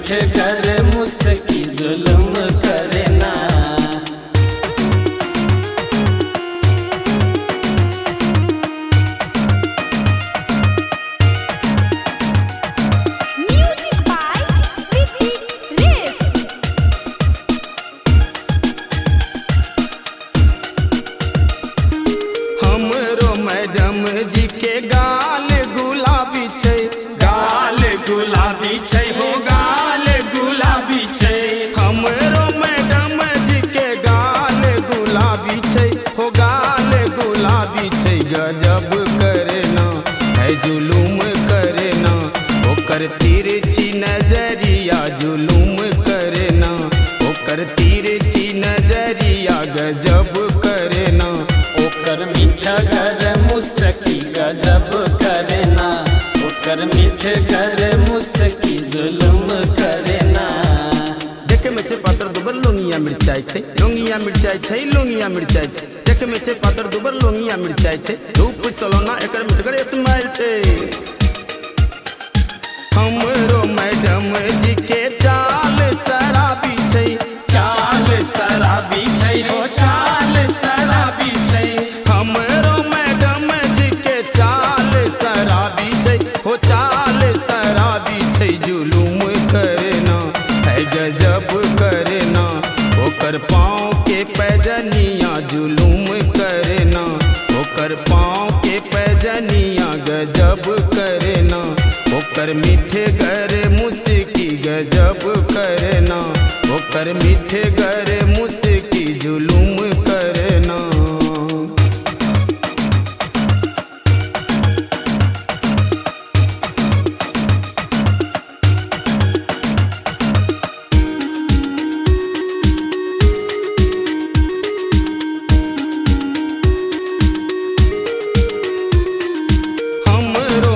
मीठ कर मुस्की जुल्म करे ना। मैडम जी के गाल गुलाबी छै, गाल गुलाबी छै हो गाल गुलाबी छै। हमरो मैडम जी के गाल गुलाबी छै हो गाल गुलाबी छै। गजब करे ना है जुलूम करे ना, ओकर तिरछी नजरिया जुलूम करे ना, ओकर तिरछी नजरिया गजब करे ना। ओकर मीठ कर मुस्की गजब करे ना, ओकर मीठ कर मुस्की जुल्म करे ना। देखे में छे पातर दुबर लोंगिया मिर्चाई छै, लोंगिया मिर्चाई छै, लोंगिया मिर्चाई छै। देखे में छे पातर दुबर लोंगिया मिर्चाई छै, धूप सलोना एकर मिठगर स्माइल छै। हमरो मैडम जी के चाल शराबी छै, चाल शराबी छै हो चाल शराबी छै। हमरो मैडम जी के चाल शराबी छै हो चाल शराबी छै। जुलूम करे ना है गजब करे ना, ओकर पाँव के पैजनिया जुलूम करे ना, ओकर पाँव के पैजनिया गजब करे ना, ओकर मीठे गर मुस्की गजब करे ना, ओकर मीठे गर मुस्की जुलूम करे ना।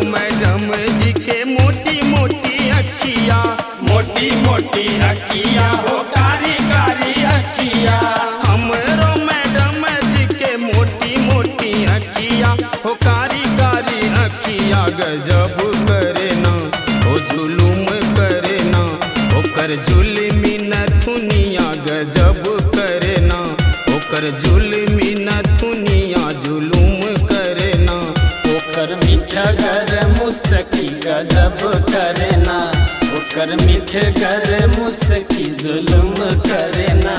मैडम जी के मोटी मोटी अखिया, मोटी मोटी अखिया हो कारी कारी अखिया। हमरो मैडम जी के मोटी मोटी अखिया हो कारी कारी अखिया। गजब करे ना हो जुलूम करे ना, ओकर जुल्मी नथुनिया गजब करे ना, ओकर जुल्मी नथुनिया जुलूम करे ना। ओकर मीठ कर मुस्की गजब करे ना, ओकर मीठ कर मुस्की जुल्म करे ना।